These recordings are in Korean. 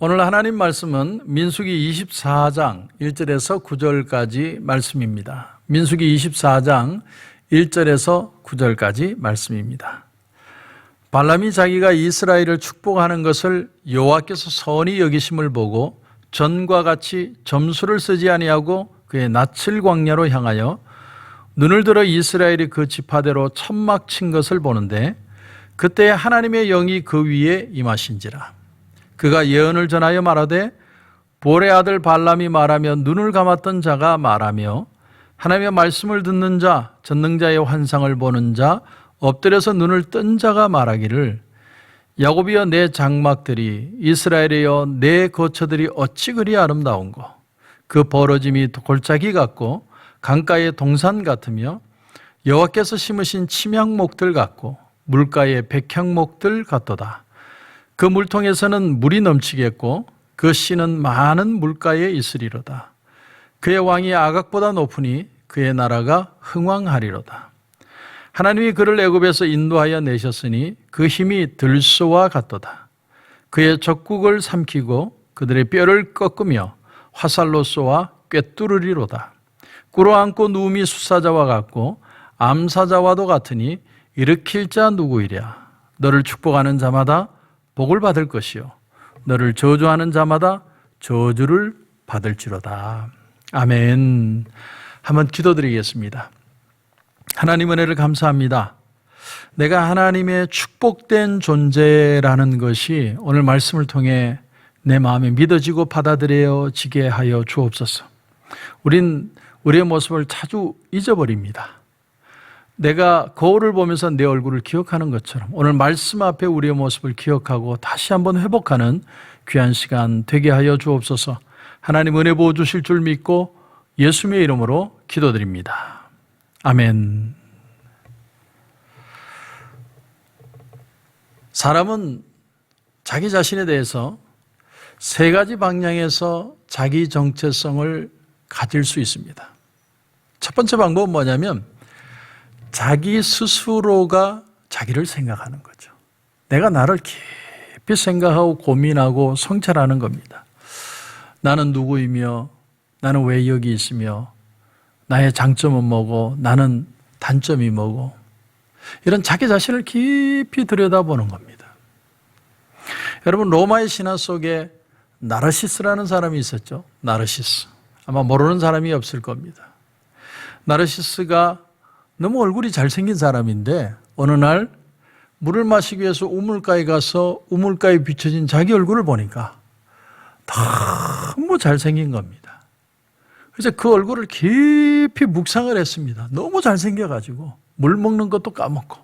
오늘 하나님 말씀은 민수기 24장 1절에서 9절까지 말씀입니다. 민수기 24장 1절에서 9절까지 말씀입니다. 발람이 자기가 이스라엘을 축복하는 것을 여호와께서 선히 여기심을 보고 전과 같이 점수를 쓰지 아니하고 그의 낯을 광야로 향하여 눈을 들어 이스라엘이 그 지파대로 천막 친 것을 보는데 그때 하나님의 영이 그 위에 임하신지라. 그가 예언을 전하여 말하되 볼의 아들 발람이 말하며 눈을 감았던 자가 말하며 하나님의 말씀을 듣는 자, 전능자의 환상을 보는 자, 엎드려서 눈을 뜬 자가 말하기를 야곱이여 내 장막들이 이스라엘이여 내 거처들이 어찌 그리 아름다운고 그 벌어짐이 골짜기 같고 강가의 동산 같으며 여호와께서 심으신 침향목들 같고 물가의 백향목들 같도다. 그 물통에서는 물이 넘치겠고 그 씨는 많은 물가에 있으리로다. 그의 왕이 아각보다 높으니 그의 나라가 흥왕하리로다. 하나님이 그를 애굽에서 인도하여 내셨으니 그 힘이 들소와 같도다. 그의 적국을 삼키고 그들의 뼈를 꺾으며 화살로 쏘아 꿰뚫으리로다. 꿇어앉고 누움이 수사자와 같고 암사자와도 같으니 일으킬 자 누구이랴. 너를 축복하는 자마다 복을 받을 것이요 너를 저주하는 자마다 저주를 받을지로다. 아멘. 한번 기도드리겠습니다. 하나님 은혜를 감사합니다. 내가 하나님의 축복된 존재라는 것이 오늘 말씀을 통해 내 마음에 믿어지고 받아들여지게 하여 주옵소서. 우린 우리의 모습을 자주 잊어버립니다. 내가 거울을 보면서 내 얼굴을 기억하는 것처럼 오늘 말씀 앞에 우리의 모습을 기억하고 다시 한번 회복하는 귀한 시간 되게 하여 주옵소서. 하나님 은혜 부어 주실 줄 믿고 예수님의 이름으로 기도드립니다. 아멘. 사람은 자기 자신에 대해서 세 가지 방향에서 자기 정체성을 가질 수 있습니다. 첫 번째 방법은 뭐냐면 자기 스스로가 자기를 생각하는 거죠. 내가 나를 깊이 생각하고 고민하고 성찰하는 겁니다. 나는 누구이며 나는 왜 여기 있으며 나의 장점은 뭐고 나는 단점이 뭐고 이런 자기 자신을 깊이 들여다보는 겁니다. 여러분 로마의 신화 속에 나르시스라는 사람이 있었죠. 나르시스. 아마 모르는 사람이 없을 겁니다. 나르시스가 너무 얼굴이 잘생긴 사람인데 어느 날 물을 마시기 위해서 우물가에 가서 우물가에 비춰진 자기 얼굴을 보니까 너무 잘생긴 겁니다. 그래서 그 얼굴을 깊이 묵상을 했습니다. 너무 잘생겨가지고 물 먹는 것도 까먹고.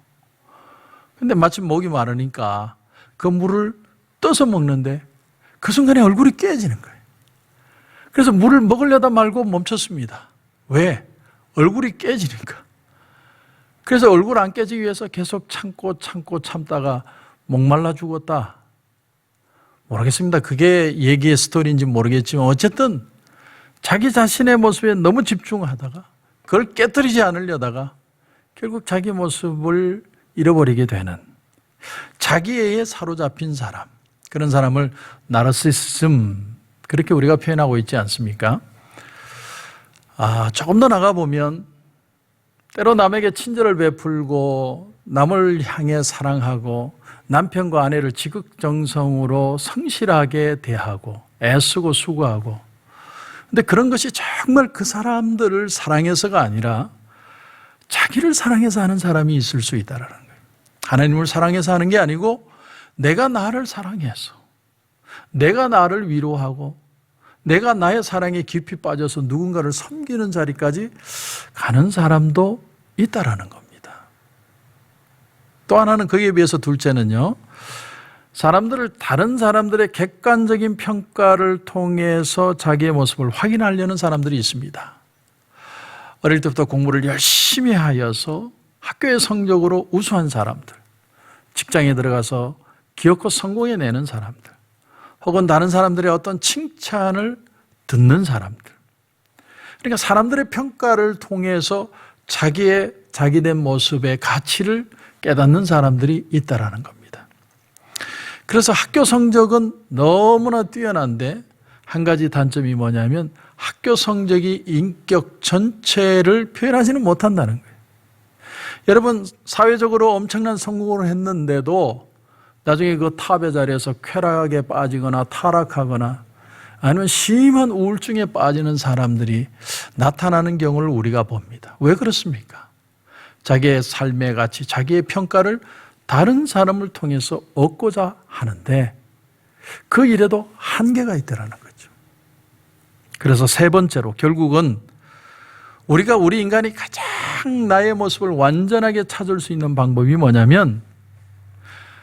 근데 마침 목이 마르니까 그 물을 떠서 먹는데 그 순간에 얼굴이 깨지는 거예요. 그래서 물을 먹으려다 말고 멈췄습니다. 왜? 얼굴이 깨지니까. 그래서 얼굴 안 깨지기 위해서 계속 참다가 목말라 죽었다. 모르겠습니다. 그게 얘기의 스토리인지 모르겠지만 어쨌든 자기 자신의 모습에 너무 집중하다가 그걸 깨뜨리지 않으려다가 결국 자기 모습을 잃어버리게 되는 자기애에 사로잡힌 사람, 그런 사람을 나르시시즘 그렇게 우리가 표현하고 있지 않습니까? 조금 더 나가보면 때로 남에게 친절을 베풀고 남을 향해 사랑하고 남편과 아내를 지극정성으로 성실하게 대하고 애쓰고 수고하고 근데 그런 것이 정말 그 사람들을 사랑해서가 아니라 자기를 사랑해서 하는 사람이 있을 수 있다는 거예요. 하나님을 사랑해서 하는 게 아니고 내가 나를 사랑해서 내가 나를 위로하고 내가 나의 사랑에 깊이 빠져서 누군가를 섬기는 자리까지 가는 사람도 있다라는 겁니다. 또 하나는 거기에 비해서 둘째는요. 다른 사람들의 객관적인 평가를 통해서 자기의 모습을 확인하려는 사람들이 있습니다. 어릴 때부터 공부를 열심히 하여서 학교의 성적으로 우수한 사람들, 직장에 들어가서 기업고 성공해내는 사람들, 혹은 다른 사람들의 어떤 칭찬을 듣는 사람들. 그러니까 사람들의 평가를 통해서 자기된 모습의 가치를 깨닫는 사람들이 있다라는 겁니다. 그래서 학교 성적은 너무나 뛰어난데 한 가지 단점이 뭐냐면 학교 성적이 인격 전체를 표현하지는 못한다는 거예요. 여러분, 사회적으로 엄청난 성공을 했는데도 나중에 그 탑의 자리에서 쾌락에 빠지거나 타락하거나 아니면 심한 우울증에 빠지는 사람들이 나타나는 경우를 우리가 봅니다. 왜 그렇습니까? 자기의 삶의 가치, 자기의 평가를 다른 사람을 통해서 얻고자 하는데 그 일에도 한계가 있다는 거죠. 그래서 세 번째로 결국은 우리 인간이 가장 나의 모습을 완전하게 찾을 수 있는 방법이 뭐냐면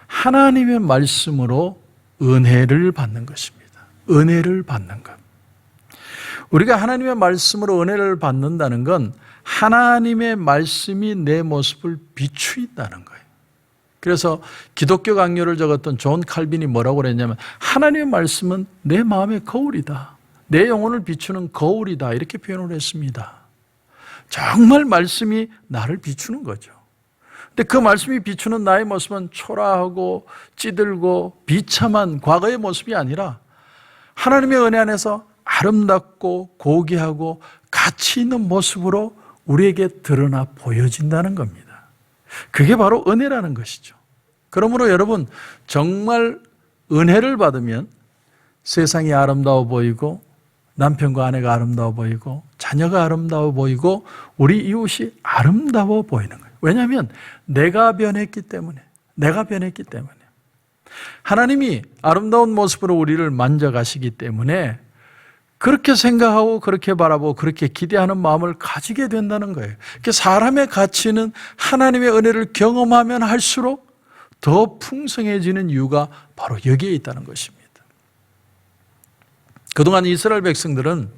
하나님의 말씀으로 은혜를 받는 것입니다. 은혜를 받는 것. 우리가 하나님의 말씀으로 은혜를 받는다는 건 하나님의 말씀이 내 모습을 비추인다는 거예요. 그래서 기독교 강요를 적었던 존 칼빈이 뭐라고 그랬냐면 하나님의 말씀은 내 마음의 거울이다. 내 영혼을 비추는 거울이다. 이렇게 표현을 했습니다. 정말 말씀이 나를 비추는 거죠. 근데 그 말씀이 비추는 나의 모습은 초라하고 찌들고 비참한 과거의 모습이 아니라 하나님의 은혜 안에서 아름답고 고귀하고 가치 있는 모습으로 우리에게 드러나 보여진다는 겁니다. 그게 바로 은혜라는 것이죠. 그러므로 여러분, 정말 은혜를 받으면 세상이 아름다워 보이고 남편과 아내가 아름다워 보이고 자녀가 아름다워 보이고 우리 이웃이 아름다워 보이는 거예요. 왜냐하면 내가 변했기 때문에. 하나님이 아름다운 모습으로 우리를 만져가시기 때문에 그렇게 생각하고 그렇게 바라보고 그렇게 기대하는 마음을 가지게 된다는 거예요. 사람의 가치는 하나님의 은혜를 경험하면 할수록 더 풍성해지는 이유가 바로 여기에 있다는 것입니다. 그동안 이스라엘 백성들은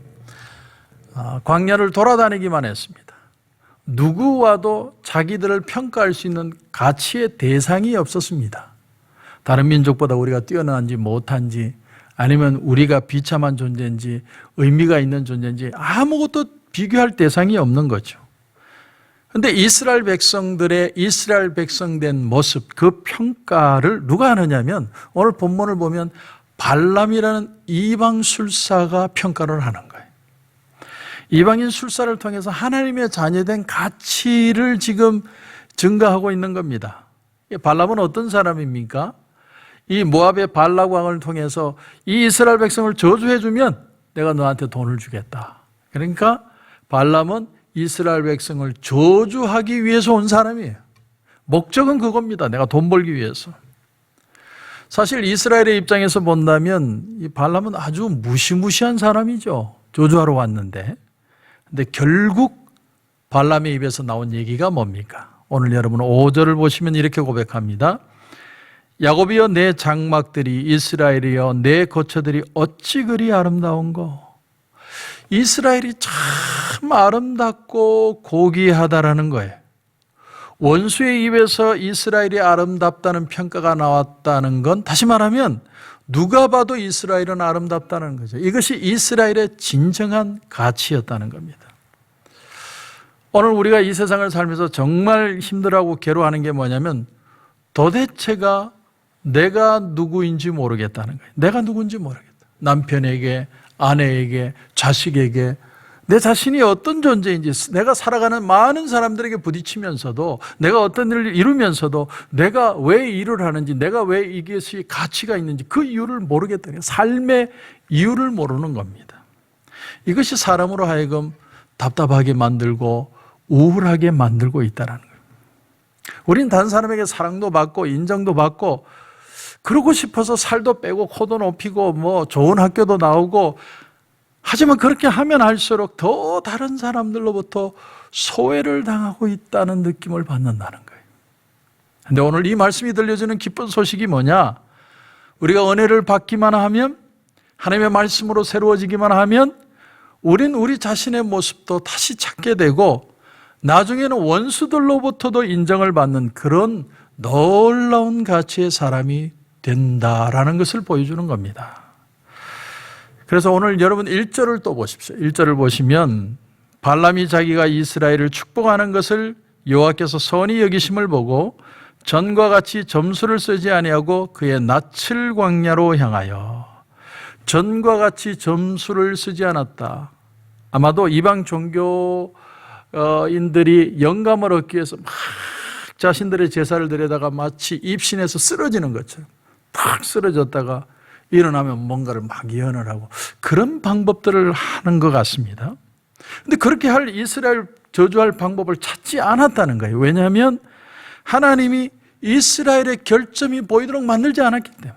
광야를 돌아다니기만 했습니다. 누구와도 자기들을 평가할 수 있는 가치의 대상이 없었습니다. 다른 민족보다 우리가 뛰어난지 못한지 아니면 우리가 비참한 존재인지 의미가 있는 존재인지 아무것도 비교할 대상이 없는 거죠. 그런데 이스라엘 백성들의 이스라엘 백성된 모습, 그 평가를 누가 하느냐면 오늘 본문을 보면 발람이라는 이방술사가 평가를 하는 거예요. 이방인 술사를 통해서 하나님의 자녀된 가치를 지금 증가하고 있는 겁니다. 발람은 어떤 사람입니까? 이 모압의 발락 왕을 통해서 이 이스라엘 백성을 저주해주면 내가 너한테 돈을 주겠다. 그러니까 발람은 이스라엘 백성을 저주하기 위해서 온 사람이에요. 목적은 그겁니다. 내가 돈 벌기 위해서. 사실 이스라엘의 입장에서 본다면 이 발람은 아주 무시무시한 사람이죠. 저주하러 왔는데. 근데 결국 발람의 입에서 나온 얘기가 뭡니까? 오늘 여러분 5절을 보시면 이렇게 고백합니다. 야곱이여 내 장막들이 이스라엘이여 내 거처들이 어찌 그리 아름다운고. 이스라엘이 참 아름답고 고귀하다라는 거예요. 원수의 입에서 이스라엘이 아름답다는 평가가 나왔다는 건 다시 말하면 누가 봐도 이스라엘은 아름답다는 거죠. 이것이 이스라엘의 진정한 가치였다는 겁니다. 오늘 우리가 이 세상을 살면서 정말 힘들어하고 괴로워하는 게 뭐냐면 도대체가 내가 누구인지 모르겠다는 거예요. 내가 누군지 모르겠다. 남편에게, 아내에게, 자식에게 내 자신이 어떤 존재인지 내가 살아가는 많은 사람들에게 부딪히면서도 내가 어떤 일을 이루면서도 내가 왜 일을 하는지 내가 왜 이것이 가치가 있는지 그 이유를 모르겠다는 거예요. 삶의 이유를 모르는 겁니다. 이것이 사람으로 하여금 답답하게 만들고 우울하게 만들고 있다는 거예요. 우린 다른 사람에게 사랑도 받고 인정도 받고 그러고 싶어서 살도 빼고 코도 높이고 뭐 좋은 학교도 나오고 하지만 그렇게 하면 할수록 더 다른 사람들로부터 소외를 당하고 있다는 느낌을 받는다는 거예요. 그런데 오늘 이 말씀이 들려주는 기쁜 소식이 뭐냐? 우리가 은혜를 받기만 하면 하나님의 말씀으로 새로워지기만 하면 우린 우리 자신의 모습도 다시 찾게 되고 나중에는 원수들로부터도 인정을 받는 그런 놀라운 가치의 사람이 된다라는 것을 보여주는 겁니다. 그래서 오늘 여러분 1절을 또 보십시오. 1절을 보시면 발람이 자기가 이스라엘을 축복하는 것을 여호와께서 선히 여기심을 보고 전과 같이 점수를 쓰지 아니하고 그의 낯을 광야로 향하여. 전과 같이 점수를 쓰지 않았다. 아마도 이방 종교인들이 영감을 얻기 위해서 막 자신들의 제사를 드려다가 마치 입신해서 쓰러지는 것처럼 탁 쓰러졌다가 일어나면 뭔가를 막 예언을 하고 그런 방법들을 하는 것 같습니다. 근데 그렇게 할 이스라엘 저주할 방법을 찾지 않았다는 거예요. 왜냐하면 하나님이 이스라엘의 결점이 보이도록 만들지 않았기 때문에.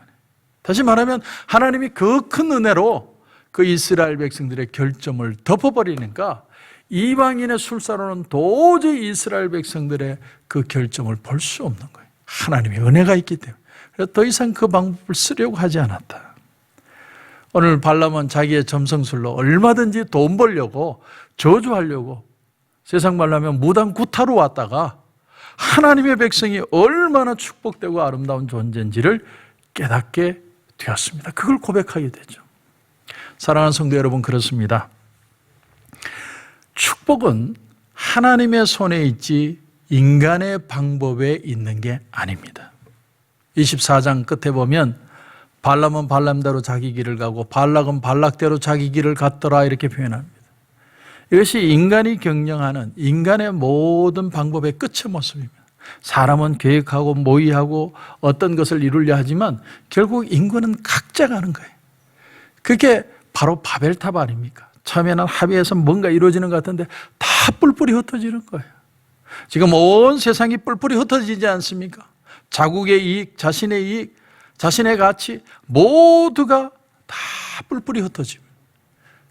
다시 말하면 하나님이 그 큰 은혜로 그 이스라엘 백성들의 결점을 덮어버리니까 이방인의 술사로는 도저히 이스라엘 백성들의 그 결점을 볼 수 없는 거예요. 하나님의 은혜가 있기 때문에. 그래서 더 이상 그 방법을 쓰려고 하지 않았다. 오늘 발람은 자기의 점성술로 얼마든지 돈 벌려고 저주하려고 세상 말로 하면 무당 구타로 왔다가 하나님의 백성이 얼마나 축복되고 아름다운 존재인지를 깨닫게 되었습니다. 그걸 고백하게 되죠. 사랑하는 성도 여러분, 그렇습니다. 축복은 하나님의 손에 있지 인간의 방법에 있는 게 아닙니다. 24장 끝에 보면 발람은 발람대로 자기 길을 가고 발락은 발락대로 자기 길을 갔더라 이렇게 표현합니다. 이것이 인간이 경영하는 인간의 모든 방법의 끝의 모습입니다. 사람은 계획하고 모의하고 어떤 것을 이루려 하지만 결국 인간은 각자 가는 거예요. 그게 바로 바벨탑 아닙니까? 처음에는 합의해서 뭔가 이루어지는 것 같은데 다 뿔뿔이 흩어지는 거예요. 지금 온 세상이 뿔뿔이 흩어지지 않습니까? 자국의 이익, 자신의 이익, 자신의 가치 모두가 다 뿔뿔이 흩어집니다.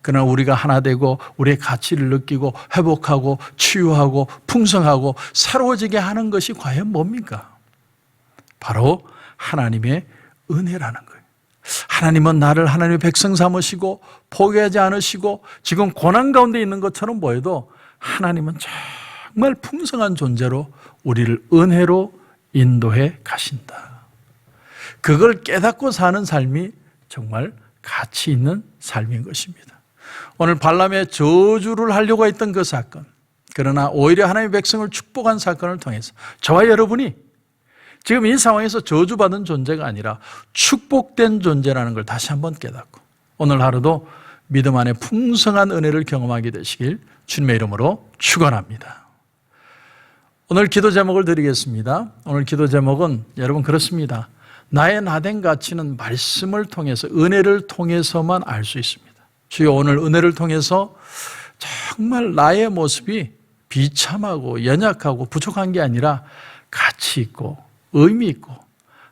그러나 우리가 하나 되고 우리의 가치를 느끼고 회복하고 치유하고 풍성하고 새로워지게 하는 것이 과연 뭡니까? 바로 하나님의 은혜라는 거예요. 하나님은 나를 하나님의 백성 삼으시고 포기하지 않으시고 지금 고난 가운데 있는 것처럼 보여도 하나님은 정말 풍성한 존재로 우리를 은혜로 인도해 가신다. 그걸 깨닫고 사는 삶이 정말 가치 있는 삶인 것입니다. 오늘 발람의 저주를 하려고 했던 그 사건, 그러나 오히려 하나님의 백성을 축복한 사건을 통해서 저와 여러분이 지금 이 상황에서 저주받은 존재가 아니라 축복된 존재라는 걸 다시 한번 깨닫고 오늘 하루도 믿음 안에 풍성한 은혜를 경험하게 되시길 주님의 이름으로 축원합니다. 오늘 기도 제목을 드리겠습니다. 오늘 기도 제목은 여러분 그렇습니다. 나의 나된 가치는 말씀을 통해서 은혜를 통해서만 알 수 있습니다. 주여 오늘 은혜를 통해서 정말 나의 모습이 비참하고 연약하고 부족한 게 아니라 가치 있고 의미 있고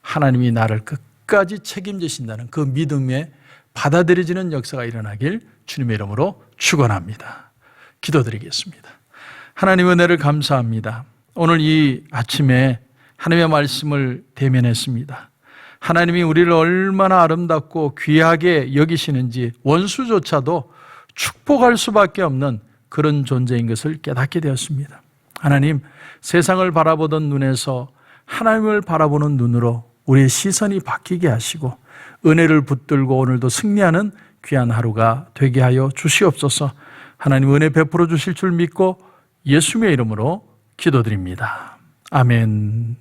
하나님이 나를 끝까지 책임지신다는 그 믿음에 받아들여지는 역사가 일어나길 주님의 이름으로 축원합니다. 기도드리겠습니다. 하나님 은혜를 감사합니다. 오늘 이 아침에 하나님의 말씀을 대면했습니다. 하나님이 우리를 얼마나 아름답고 귀하게 여기시는지 원수조차도 축복할 수밖에 없는 그런 존재인 것을 깨닫게 되었습니다. 하나님, 세상을 바라보던 눈에서 하나님을 바라보는 눈으로 우리의 시선이 바뀌게 하시고 은혜를 붙들고 오늘도 승리하는 귀한 하루가 되게 하여 주시옵소서. 하나님 은혜 베풀어 주실 줄 믿고 예수님의 이름으로 기도드립니다. 아멘.